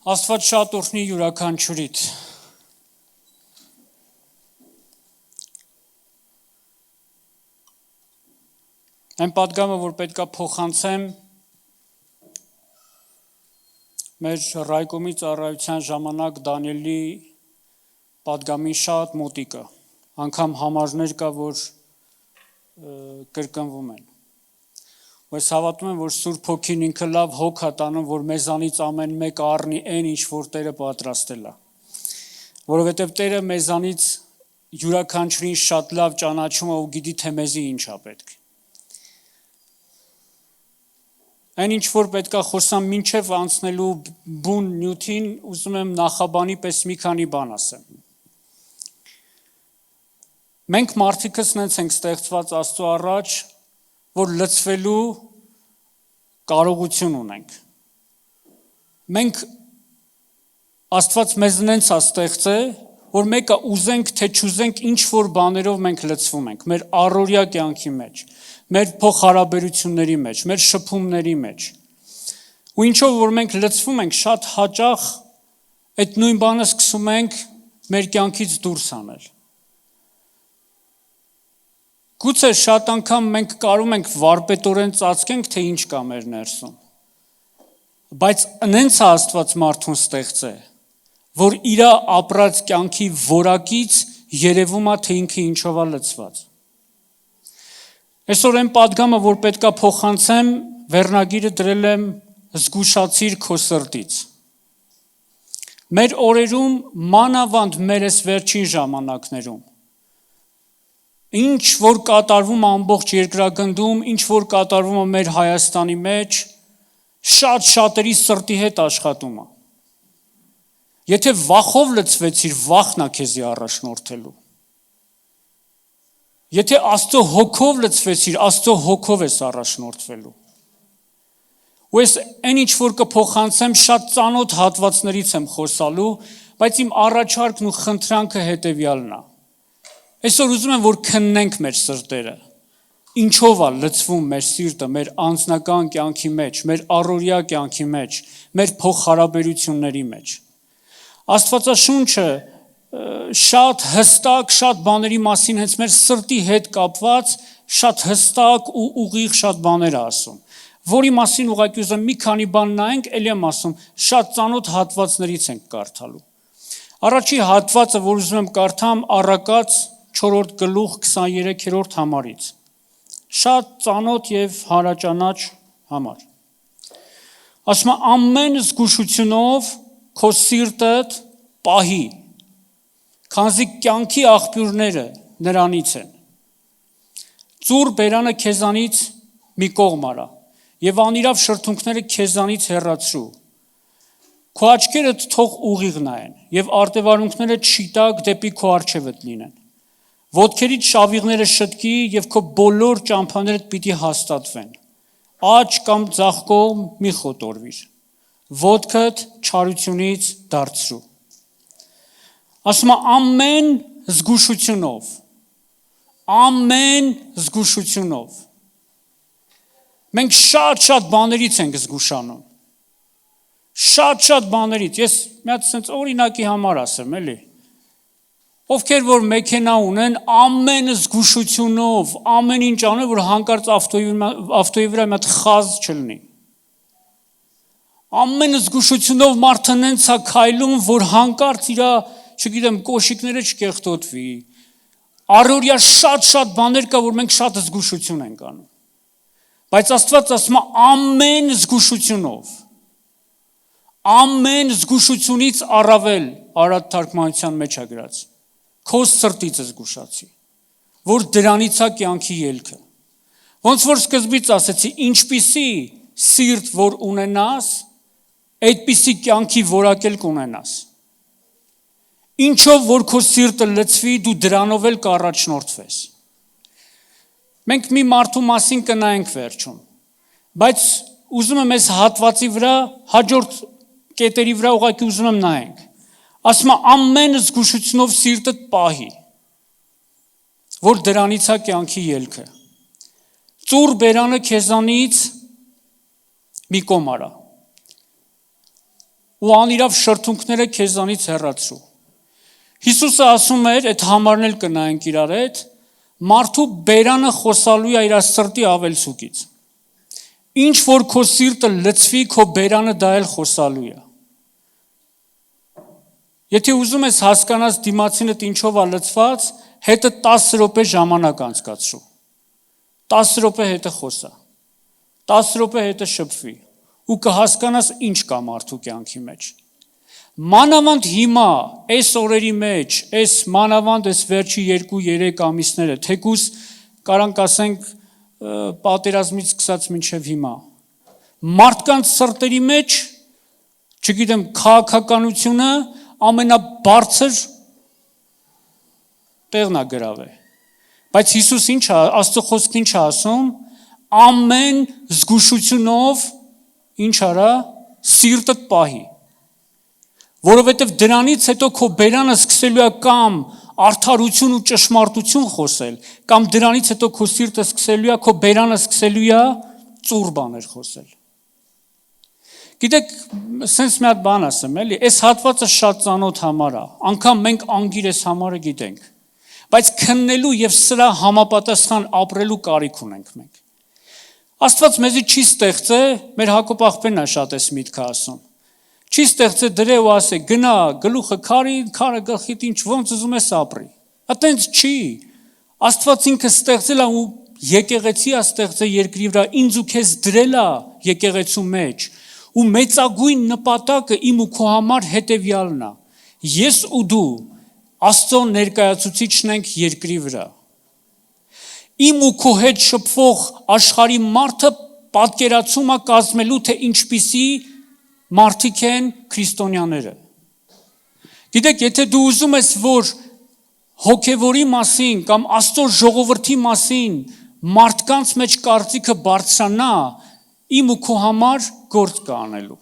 Աստված շատ օրհնի յուրաքանչյուրիդ։ Այն պատգամը, որ պետքա փոխանցեմ մեր ռայկոմի ծառայության ժամանակ Դանիելի պատգամի շատ մոտիկը, անգամ համարներ կա, որ կրկնվում են։ Ես հավատում եմ, որ Սուրբ Հոգին ինքը լավ հոգ է տանում, որ մեզանից ամեն մեկը առնի այն, ինչ որ Տերը պատրաստել է։ Որովհետև Տերը մեզանից յուրաքանչյուրին շատ լավ ճանաչում է ու գիտի, թե մեզի ինչ է պետք։ Այն ինչ որ պետքա խոսամ մինչև անցնելու բուն նյութին, ուզում եմ նախաբանի պես մի քանի բան ասեմ։ Մենք մարդիկս նենց ենք ստեղծված Աստծո առաջ, որ լցվելու կարողություն ունենք։ Մենք Աստված մեզ նենց է ստեղծել, որ մեկը ուզենք թե չուզենք ինչ որ բաներով մենք լցվում ենք, մեր առօրյա կյանքի մեջ, մեր փոխհարաբերությունների մեջ, մեր շփումների մեջ։ Ու ինչով որ մենք լցվում ենք, շատ հաճախ այդ նույն բանը սկսում ենք մեր կյանքից դուրս անել։ Գուցե շատ անգամ մենք կարում ենք վարպետորեն ծածկենք, թե ինչ կա մեր ներսում։ Բայց նենց է Աստված մարդուն ստեղծել, որ իր ապրած կյանքի որակից երևում է, թե ինքը ինչով է լցված։ Այսօր այն պատգամը, որ պետքա փոխանցեմ, վերնագիրը դրել եմ զգուշացիր քո սրտից։ Մեր օրերում մանավանդ մեր այս վերջին ժամանակներում ինչ որ կատարվում է ամբողջ երկրագնդում, ինչ որ կատարվում է մեր Հայաստանի մեջ, շատ շատերի սրտի հետ աշխատում է։ Եթե վախով լցվեցիր, վախն է քեզի առաջնորդելու։ Եթե Աստծո հոգով լցվեցիր, Աստծո հոգով ես առաջնորդվելու։ Ու ես այն ինչ որ կփոխանցեմ, շատ ծանոթ հատվածներից եմ խոսալու, բայց իմ առաջարկն ու խնդրանքը հետևյալն է։ Այսօր ուզում եմ, որ քննենք մեր սրտերը, ինչով է լցվում մեր սիրտը, մեր անձնական կյանքի մեջ, մեր առօրյա կյանքի մեջ, մեր փոխհարաբերությունների մեջ։ Աստվածաշունչը շատ հստակ, շատ բաների մասին հենց մեր սրտի հետ կապված, շատ հստակ ու ուղիղ շատ բաներ է ասում, որի մասին ուղղակի ուզում մի քանի բան նայենք, ելի եմ ասում, շատ ծանոթ հատվածներից ենք կարդալու։ Առաջի հատվածը, որ ուզում եմ կարդամ, Առակաց 4-րդ գլուխ 23-րդ համարից։ Շատ ծանոթ եւ հարաճանաչ համար։ Ասում է ամեն զգուշությունով քո սիրտդ պահի, քանզի կյանքի աղբյուրները նրանից են։ Ծուռ բերանը քեզանից մի կողմ արա եւ անիրավ շրթունքները քեզանից հեռացրու։ Քո աչքերդ թող ուղիղ նայեն եւ արտևարունքները չիտակ դեպի քո առջևդ լինեն։ Ոտքերից շավիղները շտկի եւ քո բոլոր ճամփաներդ պիտի հաստատվեն։ Աջ կամ ձախ կողմ մի խոտորվիր։ Ոտքդ չարությունից դարձրու։ Ասում է ամեն զգուշությունով։ Մենք շատ բաներից ենք զգուշանում։ Շատ բաներից։ Ես մի հատ sense օրինակի համար ասեմ, էլի։ Ովքեր որ մեքենա ունեն, ամեն զգուշությունով, ամեն ինչ անում, որ հանկարծ ավտոյի վրա մի հատ խազ չլինի։ Ամեն զգուշությունով մարդը նենց է քայլում, որ հանկարծ իր, չգիտեմ, կոշիկները չկեղտոտվի։ Առօրյա շատ բաներ կա, որ մենք շատ զգուշություն ենք անում։ Բայց Աստված ասում է ամեն զգուշությունից առավել Արադ թարգմանության մեջ է գրած։ Քո սրտից զգուշացի, որ դրանից է կյանքի ելքը։ Ոնց որ սկզբից ասեցի, ինչպիսի սիրտ որ ունենաս, այդպիսի կյանքի որակ էլ կունենաս։ Ինչով որ քո սիրտը լցվի, դու դրանով էլ կառաջնորդվես։ Մենք մի մարդու մասին կնայենք վերջում, բայց ուզում եմ այս հատվածի վրա, հաջորդ կետերի վրա ուղղակի ուզում եմ նայենք։ Ասում է ամեն զգուշությունով սիրտդ պահի, որ դրանից է կյանքի ելքը։ Ծուռ բերանը քեզանից մի կողմ արա։ ու անիրավ շրթունքները քեզանից հեռացրու։ Հիսուսը ասում էր, այդ համարն էլ կնայենք իրար հետ, մարդու բերանը խոսալու է իր սրտի ավելցուկից։ Ինչ որ քո սիրտը լցվի, քո բերանը դա էլ խոսալու է։ Եթե ուզում ես հասկանալ դիմացինդ ինչով է լցված, հետը 10 րոպե ժամանակ անցկացրու։ 10 րոպե հետը խոսա։ 10 րոպե հետը շփվի ու կհասկանաս ինչ կա մարդու կյանքի մեջ։ Մանավանդ հիմա, այս օրերի մեջ, այս մանավանդ այս վերջի 2-3 ամիսները, թեկուզ կարանք ասենք պատերազմից սկսած մինչև հիմա, մարդկանց սրտերի մեջ, չգիտեմ, քաղաքականությունը ամենաբարձր տեղն է գրավել։ Բայց Հիսուս ինչ է, Աստծո խոսքն ինչ է ասում, ամեն զգուշությունով ինչ արա, սիրտդ պահի։ Որովհետև դրանից հետո քո բերանը սկսելու է կամ արդարություն ու ճշմարտություն խոսել, կամ դրանից հետո քո սիրտը սկսելու է, քո բերանը սկսելու է ծուռ բաներ խոսել։ Գիտեք, սենց մի հատ բան ասեմ, էլի, այս հատվածը շատ ծանոթ համար է, անգամ մենք անգիր այս համարը գիտենք, բայց քննելու եւ սրա համապատասխան ապրելու կարիք ունենք մենք։ Աստված մեզի չի ստեղծել, մեր Հակոբ աղբերն է շատ էս միտքը ասում։ Չի ստեղծել դրե ու ասե գնա գլուխը քարի, քարը գլխիդ ինչ ոնց ուզում ես ապրի։ Այտենց չի։ Աստված ինքը ստեղծել է ու եկեղեցի է ստեղծել երկրի վրա, ինձ ու քեզ դրել է եկեղեցու մեջ։ Ու մեծագույն նպատակը իմ ու քո համար հետևյալն է։ Ես ու դու Աստծո ներկայացուցիչն ենք երկրի վրա։ Իմ ու քո հետ շփվող աշխարհի մարդը պատկերացում է կազմելու, թե ինչպիսի մարդիկ են քրիստոնյաները։ Գիտեք, եթե դու ուզում ես, որ հոգևորի մասին կամ Աստծո ժողովրդի մասին մարդկանց մեջ կարծիքը բարձրանա, իմ ու քո համար գործ կա անելու։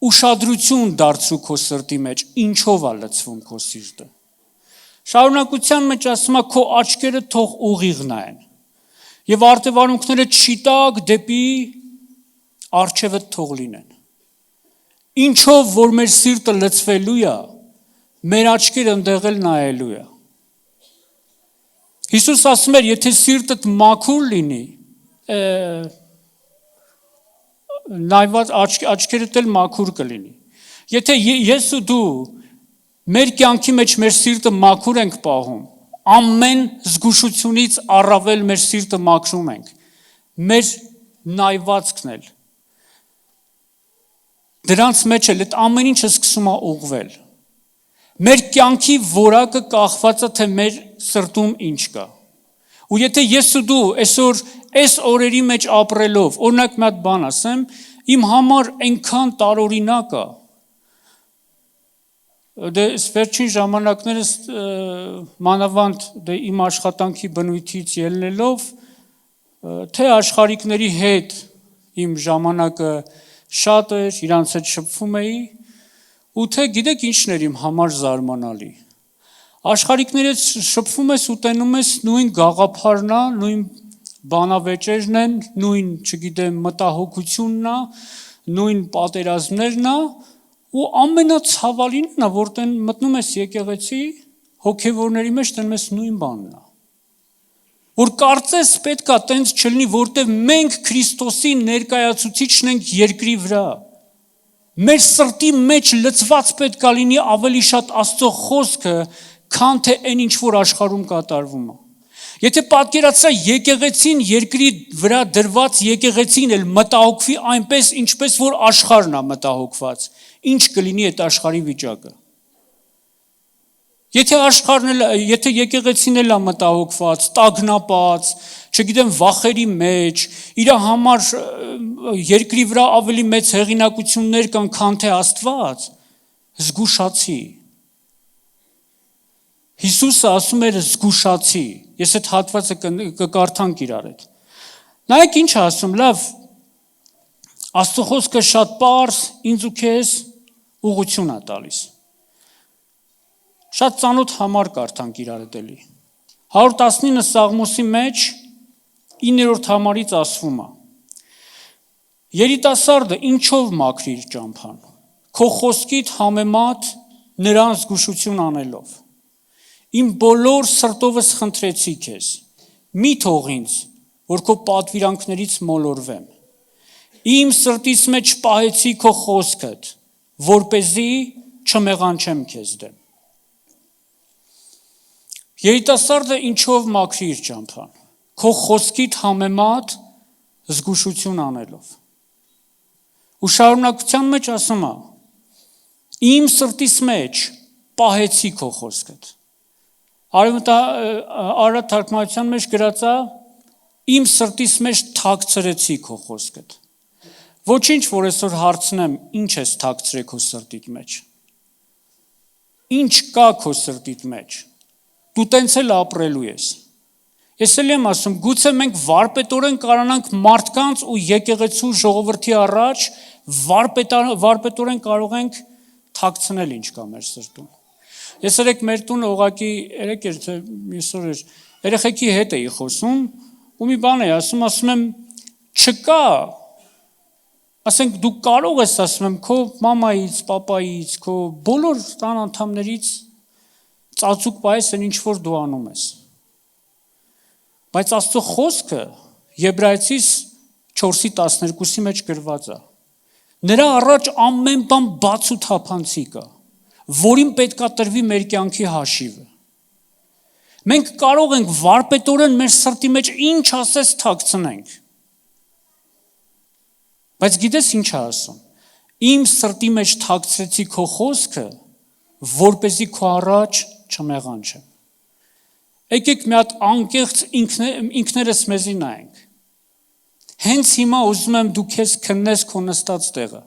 Ուշադրություն դարձրու քո սրտի մեջ, ինչով է լցվում քո սիրտը։ Շարունակության մեջ ասում է քո աչքերը թող ուղիղ նայեն։ Եվ արտևարունքները չիտակ դեպի առջևը թող լինեն։ Ինչով որ մեր սիրտը լցվելու է, մեր աչքերը ընդեղ էլ նայելու է։ Հիսուս ասում էր, եթե սիրտդ մաքուր լինի, նայված աչքերդ էլ մաքուր կլինի։ Եթե ես ու դու մեր կյանքի մեջ մեր սիրտը մաքուր ենք պահում, ամեն զգուշությունից առավել մեր սիրտը մաքրում ենք, մեր նայվածքն էլ, դրանց մեջ էլ այդ ամեն ինչը սկսում է ուղղվել։ Մեր կյանքի որակը կախված է, թե մեր սրտում ինչ կա։ Ու եթե ես ու դու այսօր այս օրերի մեջ ապրելով, օրինակ մի հատ բան ասեմ, իմ համար այնքան տարօրինակ է։ Դե վերջին ժամանակներս մանավանդ իմ աշխատանքի բնույթից ելնելով, թե աշխարհիկների հետ իմ ժամանակը շատ էր, իրանց հետ շփվում էի, ու թե գիտեք ինչն էր իմ համար զարմանալի։ Աշխարհիկների հետ շփվում ես ու տենում ես նույն գաղափարն է, նույն բանավեճերն են, նույն, չգիտեմ, մտահոգությունն է, նույն պատերազմներն է, ու ամենացավալին է, որ մտնում ես եկեղեցի, հոգևորների մեջ տենում ես նույն բանն է։ Որ կարծես պետք է տենց չլինի, որտեղ մենք Քրիստոսի ներկայացուցիչն ենք երկրի վրա։ Մեր սրտի մեջ լցված պետք է լինի ավելի շատ Աստծո խոսքը, քան թե այն ինչ որ աշխարհում կատարվում է։ Եթե պատկերացրա եկեղեցին երկրի վրա դրված եկեղեցին էլ մտահոգվի այնպես, ինչպես որ աշխարհն է մտահոգված, ինչ կլինի այդ աշխարհի վիճակը։ Եթե եկեղեցին էլ է մտահոգված, տագնապած, չգիտեմ, վախերի մեջ, իր համար երկրի վրա ավելի մեծ հեղինակություններ կան, քան թե Աստված, զգուշացի։ Հիսուսը ասում էր զգուշացի։ Ես այդ հատվածը կկարդանք իրար հետ։ Նայեք ինչ ասում, լավ, Աստծո խոսքը շատ պարզ, ինձ ու քեզ ուղղություն է տալիս։ Շատ ծանոթ համար կարդանք իրար հետ էլի։ 119 Սաղմոսի մեջ 9-րդ համարից ասվում է. Երիտասարդը ինչով մաքրի իր ճամփան։ քո խոսքիդ համեմատ նրան զգուշություն անելով։ Իմ բոլոր սրտովս խնդրեցի քեզ, մի թող ինձ, որ քո պատվիրանքներից մոլորվեմ։ Իմ սրտիս մեջ պահեցի քո խոսքդ, որպեսզի չմեղանչեմ քեզ դեմ։ Երիտասարդը ինչով մաքրի իր ճամփան, քո խոսքիդ համեմատ զգուշություն անելով։ Ու շարունակության մեջ ասում է. իմ սրտիս մեջ պահեցի քո խոսքդ։ Արադ թարգմանության մեջ գրած է. իմ սրտիս մեջ թաքցրեցի քո խոսքդ։ Ոչինչ, որ այսօր հարցնեմ, ինչ ես թաքցրել քո սրտիդ մեջ։ Ինչ կա քո սրտիդ մեջ։ Դու տենց էլ ապրելու ես։ Ես էլ եմ ասում, գուցե մենք վարպետորեն կարողանանք մարդկանց ու եկեղեցու ժողովրդի առաջ վարպետորեն կարող ենք թաքցնել ինչ կա մեր սրտում։ Ես երեք մեր տունը ուղղակի երեք էր թե մյուսօր էր երեխեքի հետ էի խոսում ու մի բան էի ասում եմ չկա ասենք դու կարող ես ասում եմ քո մամայից, պապայից, քո բոլոր տան անդամներից ծածուկ բայես են ինչ որ դու անում ես։ Բայց Աստծո խոսքը Եբրայեցիս 4:12-ի մեջ գրված է։ Նրա առաջ ամեն բան բաց ու թափանցիկ է, որին պետքա տրվի մեր կյանքի հաշիվը։ Մենք կարող ենք վարպետորեն մեր սրտի մեջ ինչ ասես թաքցնենք։ Բայց գիտես ինչ է ասում։ Իմ սրտի մեջ թաքցրեցի քո խոսքը, որպեսզի քո առաջ չմեղանչեմ։ Եկեք մի հատ անկեղծ ինքներս մեզի նայենք։ Հենց հիմա ուզում եմ դու քեզ քննես քո նստած տեղը։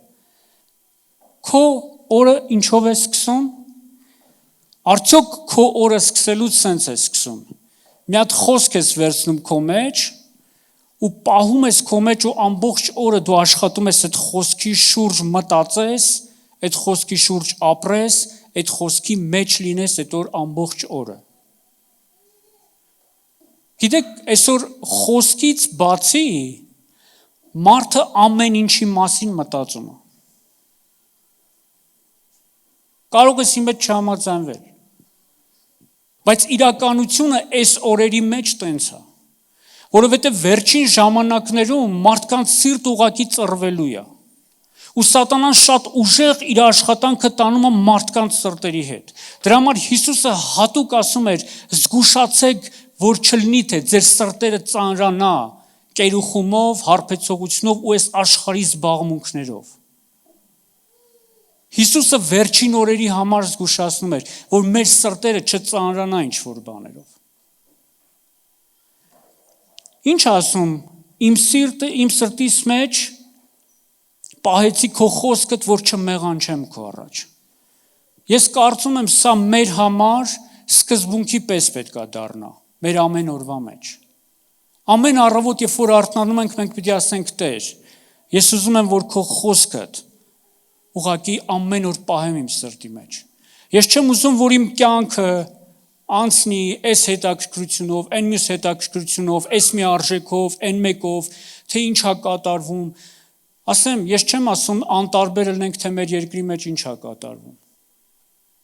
Քո օրը ինչով է սկսում։ Արդյոք քո օրը սկսելուց սենց է սկսում։ Մի հատ խոսք ես վերցնում քո մեջ ու պահում ես քո մեջ ու ամբողջ օրը դու աշխատում ես այդ խոսքի շուրջ մտածես, այդ խոսքի շուրջ ապրես, այդ խոսքի մեջ լինես այդ օր ամբողջ օրը։ Գիտեք, այսօր խոսքից բացի մարդը ամեն ինչի մասին մտածում է։ Կարող ես իմ հետ չհամաձայնվել։ Բայց իրականությունը այս օրերի մեջ տենց է, որովհետև վերջին ժամանակներում մարդկանց սիրտ ուղակի ծռվելու է։ Ու սատանան շատ ուժեղ իր աշխատանքը տանում է մարդկանց սրտերի հետ։ Դրա համար Հիսուսը հատուկ ասում էր. զգուշացեք, որ չլինի թե ձեր սրտերը ծանրանա կերուխումով, հարբեցողությունով ու այս աշխարհի զբաղմունքներով։ Հիսուսը վերջին օրերի համար զգուշացնում էր, որ մեր սրտերը չծանրանա ինչ-որ բաներով։ Ինչ ասում, իմ սրտիս մեջ պահեցի քո խոսքդ, որ չմեղանչեմ քո առաջ։ Ես կարծում եմ, սա մեր համար սկզբունքի պես պետք է դառնա, մեր ամեն օրվա մեջ։ Ամեն առավոտ, երբ որ արթնանում ենք, մենք պիտի ասենք Տեր, ես ուզում եմ, որ քո խոսքդ ուղղակի ամեն օր պահեմ իմ սրտի մեջ։ Ես չեմ ուզում, որ իմ կյանքը անցնի այս հետաքրքրությունով, այն մյուս հետաքրքրությունով, այս մի արժեքով, այն մեկով, թե ինչ է կատարվում։ Ասեմ, ես չեմ ասում անտարբեր լինենք, թե մեր երկրի մեջ ինչ է կատարվում։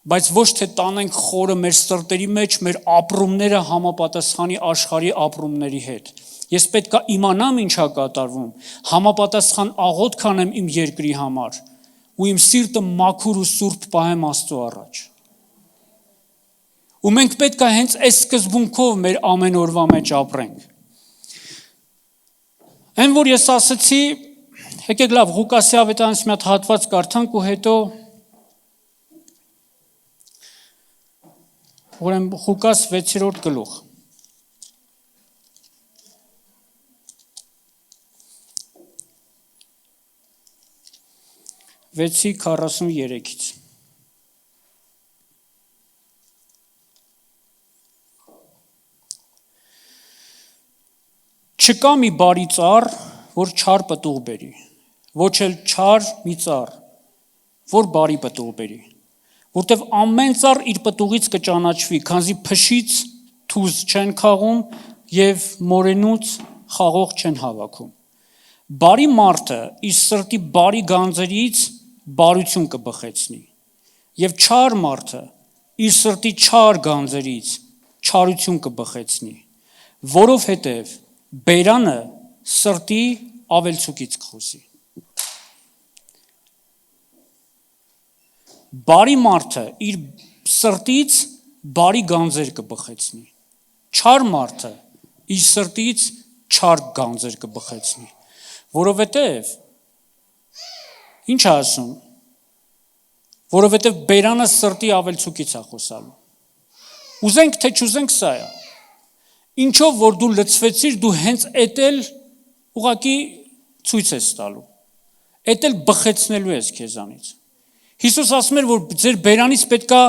Բայց ոչ թե տանենք խորը մեր սրտերի մեջ, մեր ապրումները համապատասխանի աշխարհի ապրումների հետ։ Ես պետք է իմանամ ինչ է կատարվում, համապատասխան աղոթք անեմ իմ երկրի համար ու իմ սիրտը մաքուր ու սուրբ պահեմ Աստծո առաջ։ Ու մենք պետք է հենց այս սկզբունքով մեր ամեն օրվա մեջ ապրենք։ Այն որ ես ասացի, եկեք լավ Ղուկասի ավետարանից մի հատ հատված կարդանք ու հետո Ուրեմն Ղուկաս 6-րդ գլուխ։ Վեցի 43-ից։ Չկա մի բարի ծառ, որ չար պտուղ բերի, ոչ էլ չար մի ծառ, որ բարի պտուղ բերի, որտև ամեն ծառ իր պտուղից կճանաչվի, քանզի փշից թուզ չեն քաղում եւ մորենուց խաղող չեն հավաքում։ Բարի մարդը իր սրտի բարի գանձերից բարություն կբխեցնի։ Եվ չար մարդը իր սրտի չար գանձերից չարություն կբխեցնի, որովհետև բերանը սրտի ավելցուկից կխոսի։ Բարի մարդը իր սրտից բարի գանձեր կբխեցնի, չար մարդը իր սրտից չար գանձեր կբխեցնի, որովհետև ինչ է ասում, որովհետև բերանը սրտի ավելցուկից է խոսալու։ Ուզենք թե չուզենք սա է։ Ինչով որ դու լցվեցիր, դու հենց էդ էլ ուղղակի ցույց ես տալու։ Էդ էլ բխեցնելու ես քեզանից։ Հիսուս ասում էր, որ ձեր բերանից պետքա,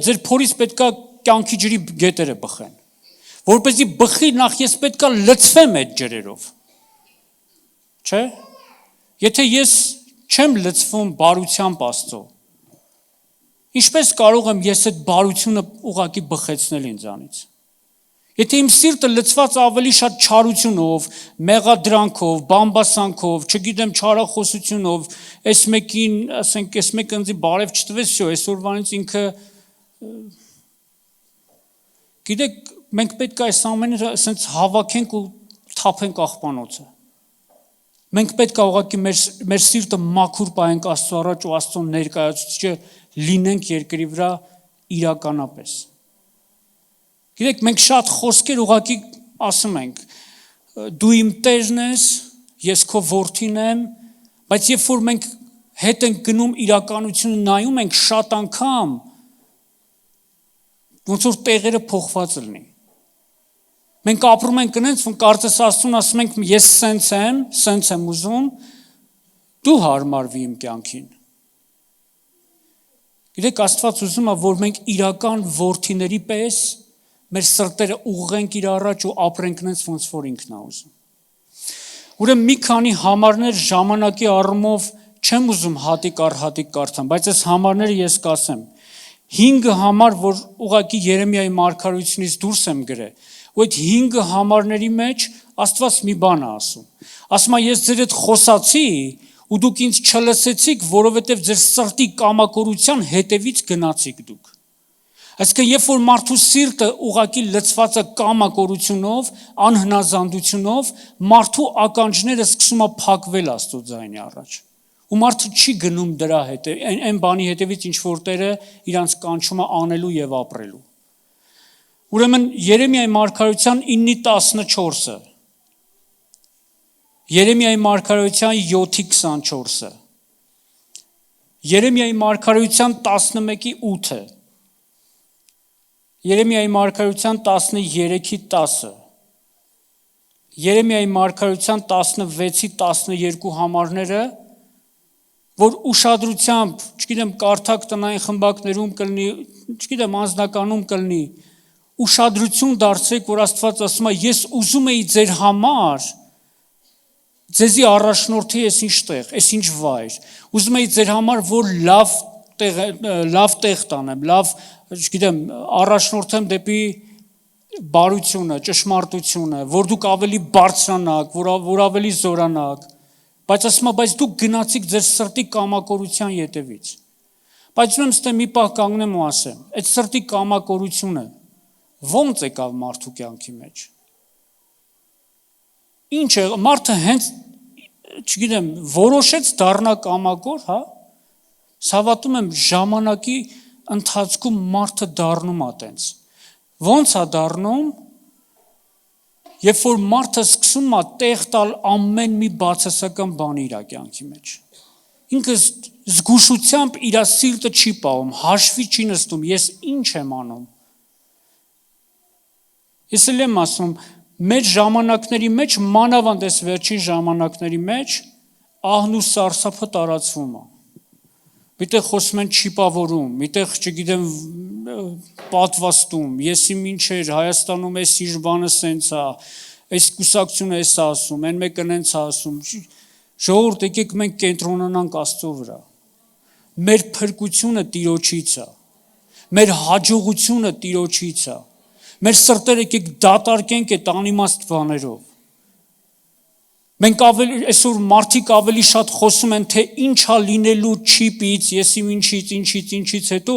ձեր փորից պետքա կյանքի ջրի գետերը բխեն։ Որպեսզի բխի նախ ես պետքա լցվեմ այդ ջրերով։ Չէ՞։ Եթե ես չեմ լցվում բարությամբ Աստծո, ինչպես կարող եմ ես այդ բարությունը ուղղակի բխեցնել ինձանից։ Եթե իմ սիրտը լցված ավելի շատ չարությունով, մեղադրանքով, բամբասանքով, չգիտեմ չարախոսությունով, այս մեկին, ասենք, այս մեկը ինձ բարև չտվեց, շո, այսօրվանից ինքը գիտեք, մենք պետք է այս ամենը ասենց հավաքենք ու թափենք աղբանոցը։ Մենք պետք է ուղղակի մեր սիրտը մաքուր պահենք Աստծո առաջ ու Աստծո ներկայացուցիչը լինենք երկրի վրա իրականապես։ Գիտեք, մենք շատ խոսքեր ուղղակի ասում ենք, դու իմ տերն ես, ես քո որդին եմ, բայց երբ որ մենք հետ ենք գնում իրականությունը նայում ենք շատ անգամ ոնց որ տեղերը փոխված լինի։ Մենք ապրում ենք այնպես, որ կարծես Աստծուն ասում ենք ես սենց եմ ուզում, դու հարմարվի իմ կյանքին։ Գիտեք, Աստված ուզում է, որ մենք իրական որդիների պես մեր սրտերը ուղղենք իր առաջ ու ապրենք այնպես, ոնց որ ինքն է ուզում։ Ուրեմն մի քանի համարներ ժամանակի առումով չեմ ուզում հատիկ առ հատիկ կարդամ, բայց այս համարները ես կասեմ։ 5 համար, որ ուղղակի Երեմիայի մարգարեությունից դուրս եմ գրել, ու այդ 5 համարների մեջ Աստված մի բան է ասում։ Ասում է ես ձեր հետ խոսացի ու դուք ինձ չլսեցիք, որովհետև ձեր սրտի կամակորության հետևից գնացիք դուք։ Այսինքն երբ որ մարդու սիրտը ուղղակի լցված է կամակորությունով, անհնազանդությունով, մարդու ականջները սկսում է փակվել Աստծո ձայնի առաջ։ Ու մարդը չի գնում դրա հետ, այն բանի հետևից ինչ որ Տերը իրանց կանչում է անելու եւ ապրելու։ Ուրեմն Երեմիայի մարգարեության 9:14-ը, Երեմիայի մարգարեության 7:24-ը, Երեմիայի մարգարեության 11:8-ը, Երեմիայի մարգարեության 13:10-ը, Երեմիայի մարգարեության 16-12 համարները, որ ուշադրությամբ, չգիտեմ, կարդակ տնային խմբակներում կլինի, չգիտեմ, անձնականում կլինի, ուշադրություն դարձրեք, որ Աստված ասում է, ես ուզում եի ձեր համար ձեզի առաջնորդի ես ինչ տեղ, ես ինչ վայր, ուզում եի ձեր համար, որ լավ տեղ տանեմ, լավ, չգիտեմ, առաջնորդեմ դեպի բարությունը, ճշմարտությունը, որ դուք ավելի բարձրանաք, որ ավելի զորանաք, բայց ասում է, բայց դուք գնացիք ձեր սրտի կամակորության ետևից։ Բայց ուրեմն ստե մի պահ կանգնեմ ու ասեմ, այդ սրտի կամակորությունը ո՞նց եկավ մարդու կյանքի մեջ։ Ինչ է, մարդը հենց, չգիտեմ, որոշեց դառնա կամակոր, հա։ Ցավատում եմ ժամանակի ընթացքում մարդը դառնում է տենց։ Ոնց է դառնում, երբ որ մարդը սկսում է տեղ տալ ամեն մի բացասական բանի իր կյանքի մեջ։ Ինքը զգուշությամբ իր սիրտը չի պահում, հաշվի չի նստում, ես ինչ եմ անում։ Ես էլ եմ ասում, մեր ժամանակների մեջ, մանավանդ այս վերջին ժամանակների մեջ, ահն ու սարսափը տարածվում է։ Միտեղ խոսում են չիպավորում, միտեղ, չգիտեմ, պատվաստում, ես իմ ինչ էր, Հայաստանում այս ինչ բանը սենց է, այս կուսակցությունը էս է ասում, այն մեկը նենց է ասում, ժողովուրդ եկեք մենք կենտրոնանանք Աստծո վրա, մեր փրկությունը Տիրոջից է, մեր հաջողությունը Տիրոջից է, մեր սրտերը եկեք դատարկենք այդ անիմաստ բաներով, Մենք այսօր մարդիկ ավելի շատ խոսում են, թե ինչա լինելու չիպից, ինչից հետո,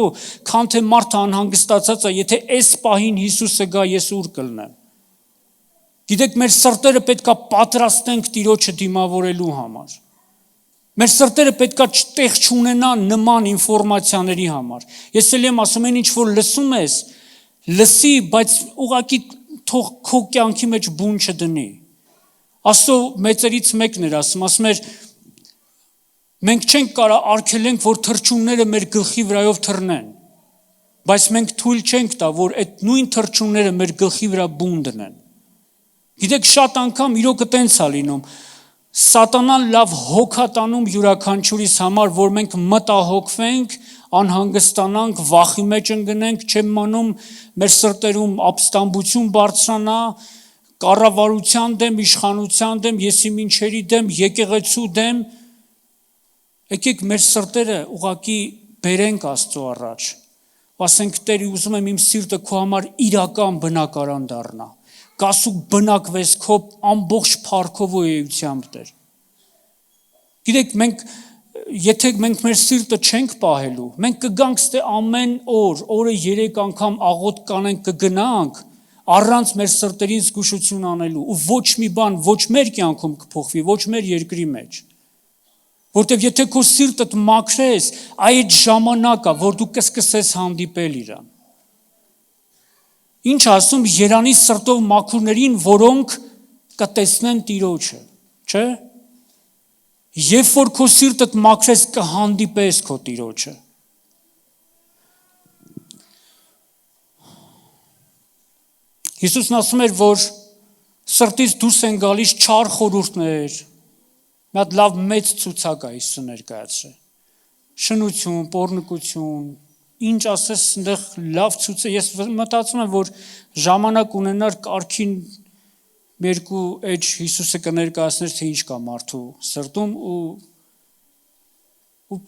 քան թե մարդը անհանգստացած է, եթե այս պահին Հիսուսը գա, ես ուր կլնեմ։ Գիտեք, մեր սրտերը պետքա պատրաստենք Տիրոջը դիմավորելու համար։ Մեր սրտերը պետքա տեղ չունենա նման ինֆորմացիաների համար։ Ես էլ եմ ասում, ինչ որ լսում ես, լսի, բայց ուղղակի թող քո կյանքի մեջ բուն չդնի։ Աստծո մեծերից մեկն էր ասում էր, մենք չենք կարող արգելենք, որ թռչունները մեր գլխի վրայով թռնեն, բայց մենք թույլ չենք տա, որ այդ նույն թռչունները մեր գլխի վրա բուն դնեն։ Գիտեք, շատ անգամ իրոքը տենց է լինում, Սատանան լավ հոգ է տանում յուրաքանչյուրիս համար, որ մենք մտահոգվենք, անհանգստանանք, վախի մեջ ընկնենք, չեմ մանում մեր սրտերում ապստամբություն բարձրանա, կառավարության դեմ, իշխանության դեմ, եսիմինչերի դեմ, եկեղեցու դեմ, եկեք մեր սրտերը ուղղակի բերենք Աստծո առաջ, ասենք Տեր, ուզում եմ իմ սիրտը քո համար իրական բնակարան դառնա, գասու բնակվես քո ամբողջ փառքով ու էությամբ Տեր։ Գիտեք, եթե մենք մեր սիրտը չենք պահելու, մենք կգանք ստե ամեն օր, օրը 3 անգամ աղոտ կանենք, կգնանք, առանց մեր սրտերին զգուշություն անելու ու ոչ մի բան, ոչ մեր կյանքում կփոխվի, ոչ մեր երկրի մեջ։ Որտեվ եթե քո սիրտդ մաքրես, այդ ժամանակա, որ դու կսկսես հանդիպել իրան։ Ինչ ասում Երանի սրտով մաքուրներին, որոնք կտեսնեն Տիրոջը, չէ՞։ Երբ որ քո սիրտդ մաքրես, կհանդիպես քո Տիրոջը։ Հիսուսն ասում էր, որ սրտից դուրս են գալիս չար խորհուրդներ, մի հատ լավ մեծ ցուցակ է Հիսուսը ներկայացրել։ Շնություն, պոռնկություն, ինչ ասես այնտեղ լավ ցույց է, ես մտածում եմ, որ ժամանակ ունենար կարգին երկու էջ Հիսուսը կներկայացներ, թե ինչ կա մարդու սրտում ու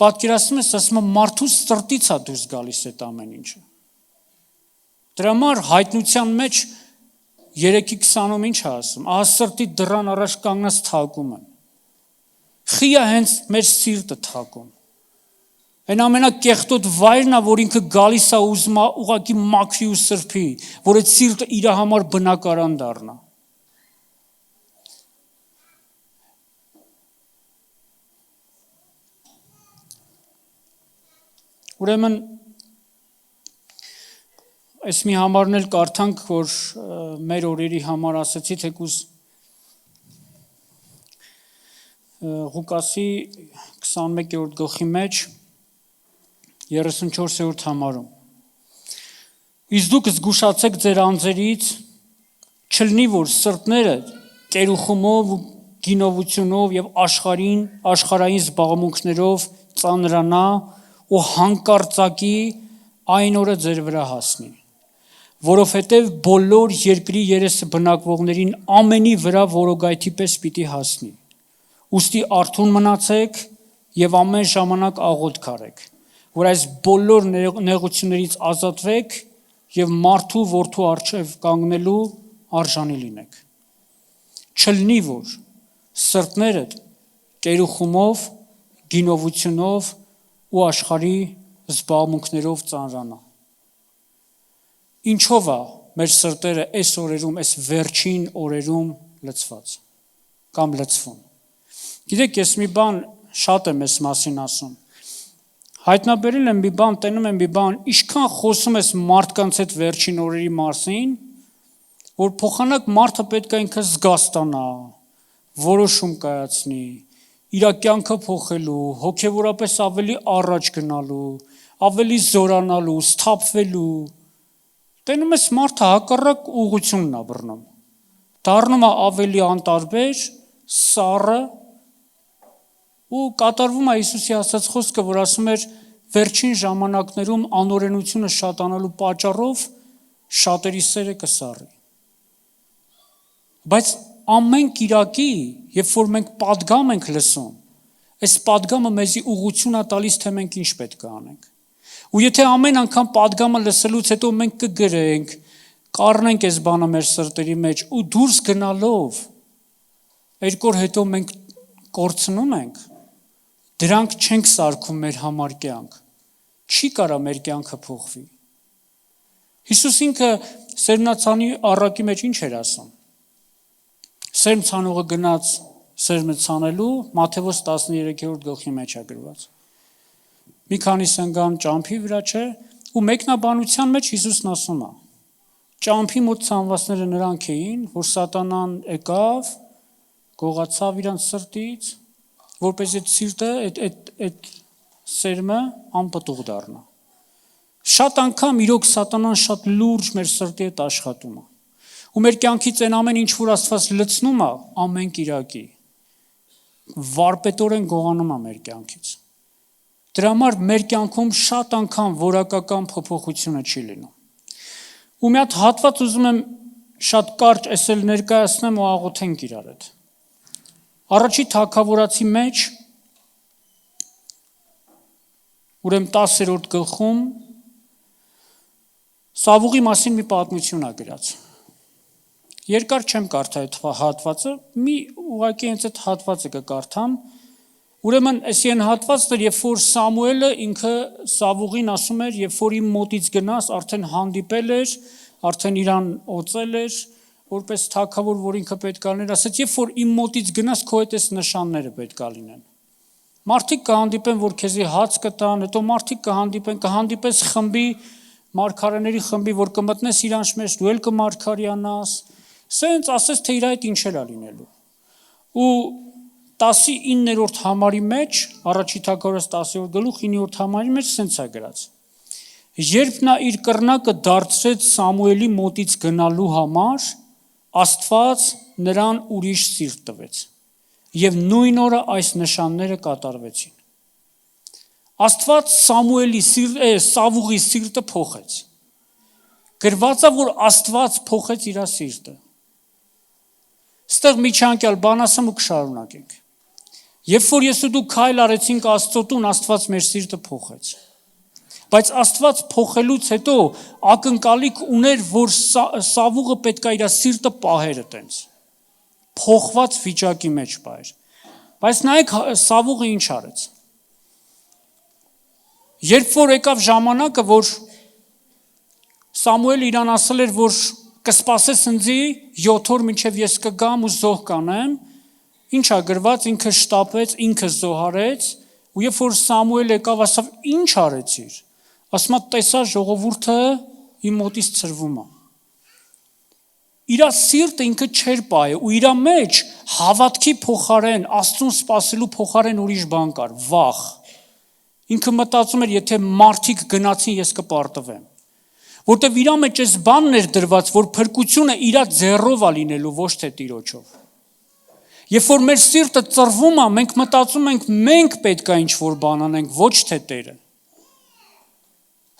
պատկերացնում ես, ասում եմ, մարդու սրտից է դուրս գալիս այդ ամեն ինչը։ Դրա համար հայտնության մեջ 3:20-ում ինչ է ասում, ահա սրտի դռան առաջ կանգնած թակում եմ։ Խիա հենց մեր սիրտը թակում։ Այն ամենակեղտոտ վայրն է, որ ինքը գալիս է ուզում ուղղակի մաքրի ու սրբի, որ այդ սիրտը իր համար բնակարան դառնա։ Ուրեմն այս մի համարն էլ կարդանք, որ մեր օրերի համար ասացի, թեկուզ Ղուկասի 21-րդ գլխի մեջ 34-րդ համարում։ Իսկ դուք զգուշացեք ձեր անձերից, չլինի, որ սրտները կերուխումով, գինովությունով եւ աշխարհային զբաղմունքներով ծանրանա ու հանկարծակի այն օրը ձեր վրա հասնի, որովհետեւ բոլոր երկրի երեսը բնակվողներին ամենի վրա որոգայթի պես պիտի հասնի։ Ուստի արթուն մնացեք եւ ամեն ժամանակ աղոտ քարեք, որ այս բոլոր նեղություններից ազատվեք եւ մարդու որդու առջև կանգնելու արժանի լինեք։ Չլինի, որ սրտներդ կերուխումով, գինովությունով ու աշխարհի զբաղմունքներով ծանրանա։ Ինչով է մեր սրտերը այս օրերում, այս վերջին օրերում լցված կամ լցվում։ Գիտեք, ես մի բան շատ եմ այս մասին ասում։ Հայտնաբերել եմ մի բան, տենում եմ մի բան, ինչքան խոսում ես մարդկանց հետ վերջին օրերի մասին, որ փոխանակ մարդը պետք է ինքը զգաստանա, որոշում կայացնի, իր կյանքը փոխելու, հոգևորապես ավելի առաջ գնալու, ավելի զորանալու, սթափվելու։ Տենում ես մարդը հակառակ ուղղությունն է բռնում։ Դառնում է ավելի անտարբեր, սառը ու կատարվում է Հիսուսի ասած խոսքը, որ ասում էր վերջին ժամանակներում անօրենությունը շատանալու պատճառով շատերի սերը կսառի։ Բայց ամեն կիրակի, երբ որ մենք պատգամ ենք լսում, այս պատգամը մեզի ուղղություն է տալիս, թե մենք ինչ պետք է անենք։ Ու եթե ամեն անգամ պատգամը լսելուց հետո մենք կգրենք, կառնենք այս բանը մեր սրտերի մեջ ու դուրս գնալով երկու օր հետո մենք կորցնում ենք, դրանք չենք սարքում մեր համար կյանք, չի կարա մեր կյանքը փոխվի։ Հիսուս ինքը սերմնացանի առակի մեջ ինչ էր ասում։ Սերմ ցանողը գնաց սերմը ցանելու, Մատթեոս 13-րդ գլխի մեջ է գրված։ Մի քանի սնգան ճամփի վրա չէ, ու մեկնաբանության մեջ Հիսուսն ասում է. ճամփի մոտ ցանվածները նրանք էին, որ սատանան եկավ, գողացավ իրանց սրտից, որպես այդ սիրտը, այդ սերմը անպտուղ դառնա։ Շատ անգամ իրոք սատանան շատ լուրջ մեր սրտի հետ աշխատում է։ Ու մեր կյանքից այն ամեն ինչ որ Աստված լցնում է, ամեն կիրակի վարպետորեն գողանում է մեր կյանքից։ Դրա համար մեր կյանքում շատ անգամ որակական փոփոխությունը չի լինում։ Ու մի հատ հատված ուզում եմ շատ կարճ էսել ներկայացնեմ ու աղոթենք իրար հետ։ Առաջի թագավորացի մեջ ուրեմն 10-րդ գլխում Սավուղի մասին մի պատմություն է գրած։ Երկար չեմ կարդա այդ հատվածը, մի ուղղակի հենց այդ հատվածը կկարդամ։ Ուրեմն էսի այն հատվածն էր, երբ որ Սամուելը ինքը Սավուղին ասում էր, երբ որ իմ մոտից գնաս, արդեն հանդիպել էր, արդեն իրան օծել էր, որպես թագավոր, որ ինքը պետք է լիներ, ասեց, երբ որ իմ մոտից գնաս, քո հետ այս նշանները պետք է լինեն։ Մարդիկ կհանդիպեն, որ քեզի հաց կտան, հետո մարդիկ կհանդիպես խմբի, մարգարեների խմբի, որ կմտնես իրանց մեջ, դու էլ կմարգարյանաս, սենց ասես, թե իր այդ ինչեր է լինելու։ Ու 19-րդ համարի մեջ, առաջի թագավորաց 10-րդ գլուխ 9-րդ համարի մեջ սենց է գրած. Երբ նա իր կռնակը դարձրեց Սամուելի մոտից գնալու համար, Աստված նրան ուրիշ սիրտ տվեց, և նույն օրը այս նշանները կատարվեցին։ Աստված Սավուղի սիրտը փոխեց։ Գրված է, որ Աստված փոխեց իր սիրտը։ Ստեղ միջանկյալ բան ասեմ ու կշարունակենք։ Երբ որ ես ու դու քայլ արեցինք Աստծո տուն, Աստված մեր սիրտը փոխեց։ Բայց Աստված փոխելուց հետո ակնկալիք ուներ, որ Սավուղը պետք է իր սիրտը պահեր այտենց։ Փոխված վիճակի մեջ պահեր։ Բայց նայեք Սավուղը ինչ արեց։ Երբ որ եկավ ժամանակը, որ Սամուելը իրան ասել էր, որ կսպասես ինձի 7 օր մինչև ես կգամ ու զոհ կանեմ, ինչ է գրված, ինքը շտապեց, ինքը զոհարեց, ու երբ որ Սամուելը եկավ, ասավ, ինչ արեցիր։ Ասում է, տեսա ժողովուրդը իմ մոտից ցրվում է։ Իր սիրտը ինքը չէր պահել ու իր մեջ հավատքի փոխարեն, Աստծուն սպասելու փոխարեն ուրիշ բան կար, վախ։ Ինքը մտածում էր, եթե մարդիկ գնացին, ես կպարտվեմ։ Որտեվ իր մեջ այս բանն էր դրված, որ փրկությունը իր ձեռով է լինելու, ոչ թե Տիրոջով։ Երբ որ մեր սիրտը ծռվում է, մենք մտածում ենք, մենք պետք է ինչ-որ բան անենք, ոչ թե Տերը։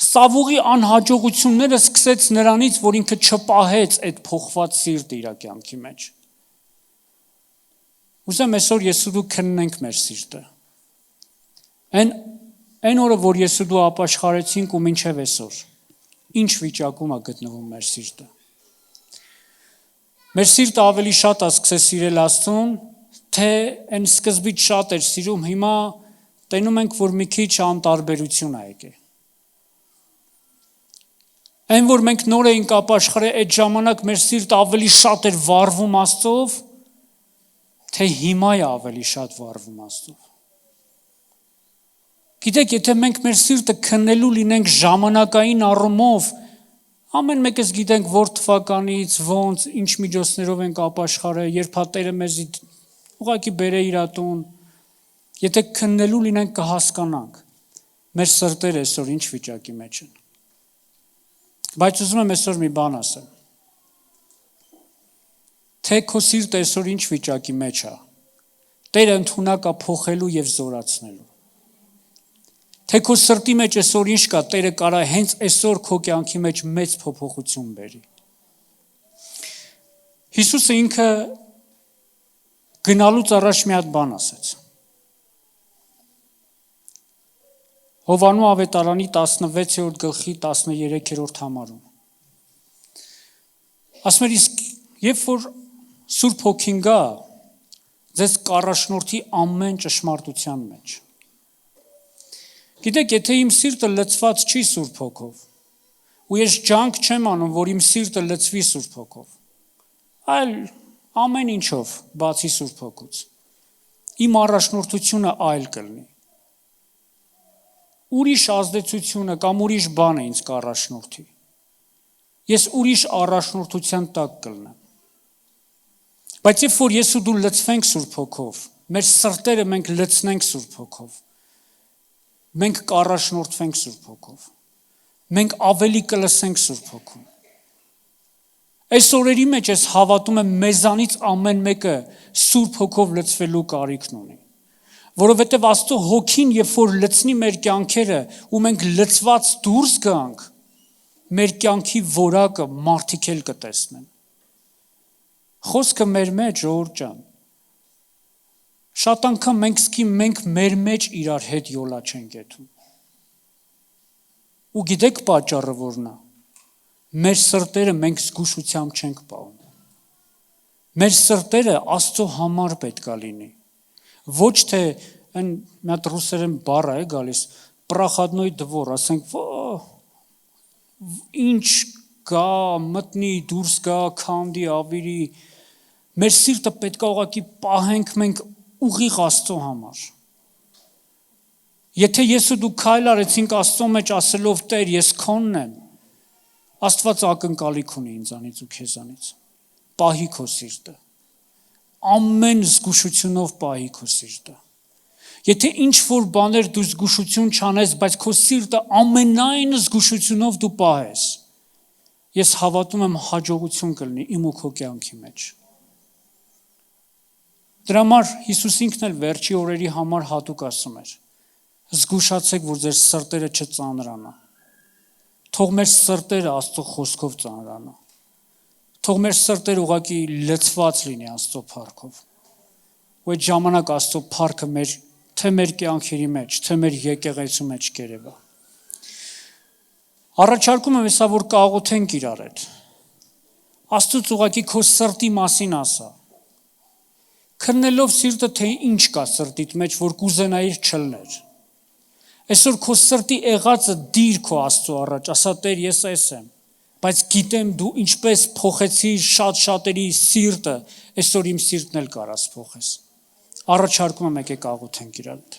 Սավուղի անհաջողությունները սկսեց նրանից, որ ինքը չպահեց այդ փոխված սիրտը իր կյանքի մեջ։ Ուզեմ այսօր ես ու դու քննենք մեր սիրտը։ Այն օրը, որ ես ու դու ապաշխարեցինք ու մինչև այսօր, ինչ վիճակում է գտնվում մեր սիրտը։ Մեր սիրտը ավելի շատ է սկսել սիրել Աստծուն, թե այն սկզբից շատ էր սիրում, հիմա տենում ենք, որ մի քիչ անտարբերություն է եկել։ Այն, որ մենք նոր էինք ապաշխարել, այդ ժամանակ մեր սիրտը ավելի շատ էր վառվում Աստծով, թե հիմա է ավելի շատ վառվում Աստծով։ Գիտեք, եթե մենք մեր սիրտը քննելու լինենք ժամանակային առումով, ամեն մեկս գիտենք որ թվականից, ոնց, ինչ միջոցներով ենք ապաշխարել, երբ Տերը մեզի ուղղակի բերե իր տուն, եթե քննելու լինենք կհասկանանք, մեր սրտերը այսօր ինչ վիճակի մեջ են։ Բայց ուզում եմ այսօր մի բան ասեմ, թե քո սիրտը այսօր ինչ վիճակի մեջ է, Տերը ընդունակ է փոխելու և զորացնելու։ Թե քո սրտի մեջ այսօր ինչ կա, Տերը կարա հենց այսօր քո կյանքի մեջ մեծ փոփոխություն բերի։ Հիսուսը ինքը գնալուց առաջ մի հատ բան ասեց։ Հովանու ավետարանի 16-րդ գլխի 13-րդ համարում։ Ասում էր, իսկ երբ որ Սուրբ Հոգին գա, ձեզ կառաջնորդի ամեն ճշմարտության մեջ։ Գիտեք, եթե իմ սիրտը լցված չի Սուրբ Հոգով, ու ես ջանք չեմ անում, որ իմ սիրտը լցվի Սուրբ Հոգով, այլ ամեն ինչով բացի Սուրբ Հոգուց, իմ առաջնորդությունը այլ կլինի։ Ուրիշ ազդեցությունը կամ ուրիշ բան է ինձ կառաջնորդի։ Ես ուրիշ առաջնորդության տակ կլինեմ։ Բայց երբ որ ես ու դու լցվենք Սուրբ Հոգով, մեր սրտերը մենք լցնենք Սուրբ Հոգով, մենք կառաջնորդվենք Սուրբ Հոգով, մենք ավելի կլսենք Սուրբ Հոգուն։ Այս օրերի մեջ ես հավատում եմ մեզանից ամեն մեկը Սուրբ Հոգով լցվելու կարիքն ունի, որովհետև Աստծո Հոգին երբ որ լցնի մեր կյանքերը ու մենք լցված դուրս գանք, մեր կյանքի որակը մարդիկ էլ կտեսնեն։ Խոսքը մեր մեջ, ժողովուրդ ջան, շատ անգամ մենք մեր մեջ իրար հետ յոլա չենք եթում։ Ու գիտեք պատճառը որն է։ Մեր սրտերը մենք զգուշությամբ չենք պահում։ Մեր սրտերը Աստծո համար պետք է լինի։ Ոչ թե այն մի հատ ռուսերեն բառ է գալիս, պրախադնոյ դվոր, ասենք, ինչ գա, մտնի, դուրս գա, քանդի, ավիրի, մեր սիրտը պետք է ուղղակի պահենք մենք ուղիղ Աստծո համար։ Եթե ես ու դու քայլ արեցինք Աստծո մեջ ասելով Տեր, ես քոնն եմ, Աստված ակնկալիք ունի ինձանից ու քեզանից։ Պահի քո սիրտը։ Ամեն զգուշությունով պահի քո սիրտը։ Եթե ինչ որ բաներ դու զգուշություն չանես, բայց քո սիրտը ամենայն զգուշությունով դու պահես, ես հավատում եմ հաջողություն կլինի իմ ու քո կյանքի մեջ։ Դրա համար Հիսուս ինքն էլ վերջի օրերի համար հատուկ ասում էր. զգուշացեք, որ ձեր սրտերը չծանրանա։ Թող մեր սրտերը Աստծո խոսքով ծանրանա։ Թող մեր սրտերը ուղղակի լցված լինի Աստծո փառքով։ Ու այդ ժամանակ Աստծո փառքը թե մեր կյանքերի մեջ, թե մեր եկեղեցու մեջ կերևա։ Առաջարկում եմ հեսա, որ կաղոթենք իրար հետ։ Աստծուց ուղղակի քո սրտի մասին ասա։ Քննելով սիրտը, թե ինչ կա սրտիդ մեջ, որ կուզենայիր չլներ։ Այսօր քո սրտի եղածը դիր քո Աստծո առաջ, ասա Տեր, ես այս եմ, բայց գիտեմ դու ինչպես փոխեցիր շատ-շատերի սիրտը, այսօր իմ սիրտն էլ կարաս փոխես։ Առաջարկում եմ եկեք աղոթենք իրար հետ։